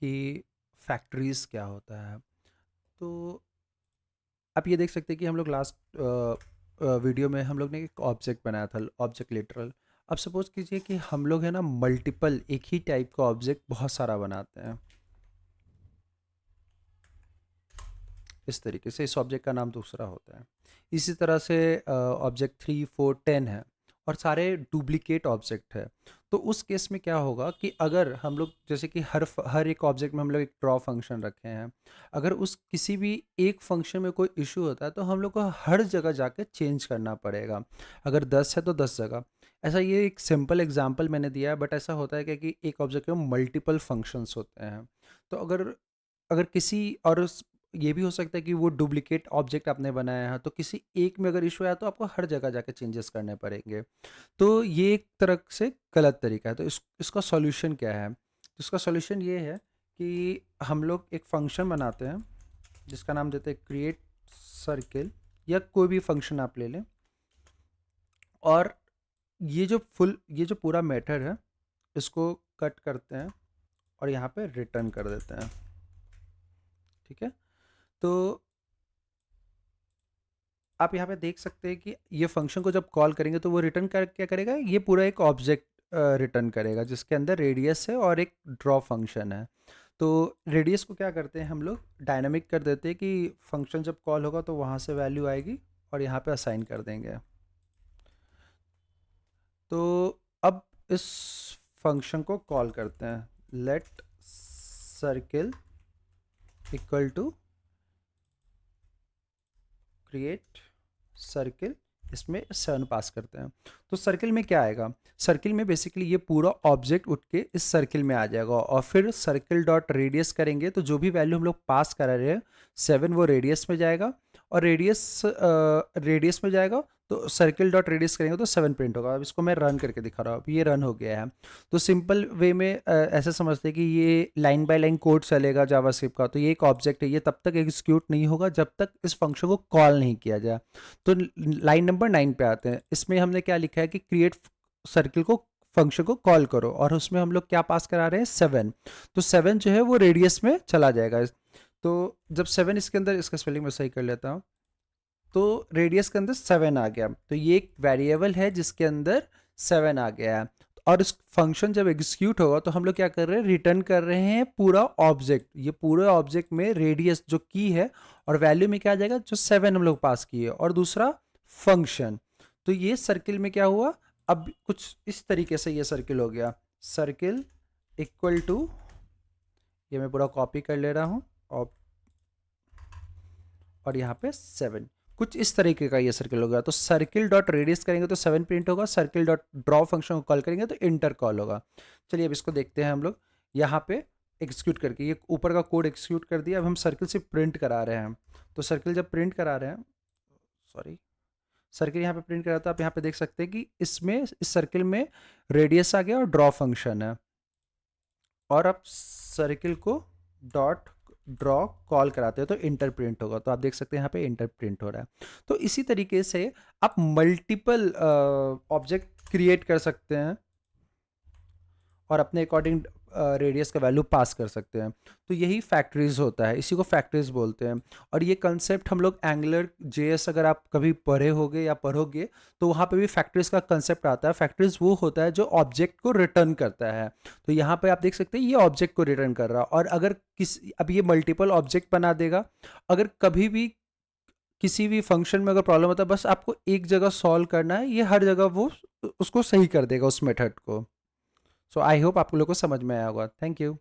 कि फैक्ट्रीज़ क्या होता है। तो आप ये देख सकते हैं कि हम लोग लास्ट वीडियो में हम लोग ने एक ऑब्जेक्ट बनाया था, ऑब्जेक्ट लिटरल। अब सपोज कीजिए कि हम लोग है ना मल्टीपल एक ही टाइप का ऑब्जेक्ट बहुत सारा बनाते हैं। इस तरीके से इस ऑब्जेक्ट का नाम दूसरा होता है। इसी तरह से ऑब्जेक्ट 3 4 10 है और सारे डुप्लीकेट ऑब्जेक्ट है। तो उस केस में क्या होगा कि अगर हम लोग जैसे कि हर एक ऑब्जेक्ट में हम लोग एक ड्रॉ फंक्शन रखे हैं, अगर उस किसी भी एक फंक्शन में कोई इशू होता है तो हम लोग को हर जगह जाके चेंज करना पड़ेगा। अगर 10 है तो 10 जगह। ऐसा ये एक सिंपल एग्जांपल मैंने दिया है, बट ऐसा होता है क्या कि एक ऑब्जेक्ट में मल्टीपल फंक्शंस होते हैं। तो अगर अगर किसी और ये भी हो सकता है कि वो डुप्लीकेट ऑब्जेक्ट आपने बनाया है, तो किसी एक में अगर इशू आया तो आपको हर जगह जाके चेंजेस करने पड़ेंगे। तो ये एक तरह से गलत तरीका है। तो इसका सॉल्यूशन क्या है? तो इसका सॉल्यूशन ये है कि हम लोग एक फंक्शन बनाते हैं जिसका नाम देते हैं क्रिएट सर्किल, या कोई भी फंक्शन आप ले लें। और ये जो पूरा मेथड है इसको कट करते हैं और यहाँ पे रिटर्न कर देते हैं। ठीक है। तो आप यहाँ पे देख सकते हैं कि ये फंक्शन को जब कॉल करेंगे तो वो रिटर्न कर क्या करेगा, ये पूरा एक ऑब्जेक्ट रिटर्न करेगा जिसके अंदर रेडियस है और एक ड्रॉ फंक्शन है। तो रेडियस को क्या करते हैं हम लोग डायनामिक कर देते हैं कि फंक्शन जब कॉल होगा तो वहाँ से वैल्यू आएगी और यहाँ पे असाइन कर देंगे। तो अब इस फंक्शन को कॉल करते हैं, let circle equal to create circle, इसमें 7 पास करते हैं। तो सर्किल में क्या आएगा? सर्किल में बेसिकली ये पूरा ऑब्जेक्ट उठ के इस सर्किल में आ जाएगा और फिर सर्किल डॉट रेडियस करेंगे तो जो भी वैल्यू हम लोग पास करा रहे हैं 7 वो रेडियस में जाएगा, और रेडियस में जाएगा तो सर्किल डॉट रेडियस करेंगे तो 7 प्रिंट होगा। अब इसको मैं रन करके दिखा रहा हूँ, अब ये रन हो गया है। तो सिंपल वे में ऐसे समझते हैं कि ये लाइन बाय लाइन कोड चलेगा जावास्क्रिप्ट का। तो ये एक ऑब्जेक्ट है, ये तब तक एग्जीक्यूट नहीं होगा जब तक इस फंक्शन को कॉल नहीं किया जाए। तो लाइन नंबर 9 पे आते हैं। इसमें हमने क्या लिखा है कि क्रिएट सर्किल को फंक्शन को कॉल करो, और उसमें हम लोग क्या पास करा रहे हैं 7। तो 7 जो है वो रेडियस में चला जाएगा। तो जब 7 इसके अंदर, इसका स्पेलिंग मैं सही कर लेता हूँ, तो रेडियस के अंदर 7 आ गया, तो ये एक वेरिएबल है जिसके अंदर 7 आ गया है। और इस फंक्शन जब एग्जीक्यूट होगा तो हम लोग क्या कर रहे हैं, रिटर्न कर रहे हैं पूरा ऑब्जेक्ट। ये पूरे ऑब्जेक्ट में रेडियस जो की है और वैल्यू में क्या आ जाएगा, जो 7 हम लोग पास किए, और दूसरा फंक्शन। तो ये सर्किल में क्या हुआ, अब कुछ इस तरीके से ये सर्किल हो गया, सर्किल इक्वल टू, ये मैं पूरा कॉपी कर ले रहा हूँ और यहाँ पे 7, कुछ इस तरीके का ये सर्किल होगा। तो सर्किल डॉट रेडियस करेंगे तो 7 प्रिंट होगा, सर्किल डॉट ड्रॉ फंक्शन को कॉल करेंगे तो इंटर कॉल होगा। चलिए अब इसको देखते हैं हम लोग यहाँ पे एग्जीक्यूट करके। ये ऊपर का कोड एग्जीक्यूट कर दिया, अब हम सर्किल से प्रिंट करा रहे हैं। तो सर्किल जब प्रिंट करा रहे हैं, सॉरी, सर्किल यहाँ पे प्रिंट करा, तो आप यहाँ पे देख सकते हैं कि इसमें इस सर्किल में रेडियस आ गया और ड्रॉ फंक्शन है। और आप circle co dot draw call कराते हो तो इंटर प्रिंट होगा। तो आप देख सकते हैं यहाँ पे इंटर प्रिंट हो रहा है। तो इसी तरीके से आप मल्टीपल ऑब्जेक्ट क्रिएट कर सकते हैं और अपने अकॉर्डिंग रेडियस का वैल्यू पास कर सकते हैं। तो यही फैक्ट्रीज होता है, इसी को फैक्ट्रीज बोलते हैं। और ये कंसेप्ट हम लोग एंगुलर जेएस अगर आप कभी पढ़े होगे या पढ़ोगे तो वहाँ पे भी फैक्ट्रीज का कंसेप्ट आता है। फैक्ट्रीज वो होता है जो ऑब्जेक्ट को रिटर्न करता है। तो यहाँ पे आप देख सकते हैं ये ऑब्जेक्ट को रिटर्न कर रहा है, और अगर अब ये मल्टीपल ऑब्जेक्ट बना देगा। अगर कभी भी किसी भी फंक्शन में अगर प्रॉब्लम होता है, बस आपको एक जगह सॉल्व करना है, ये हर जगह वो उसको सही कर देगा उस मेथड को। सो आई होप आप लोग को समझ में आया होगा। Thank you.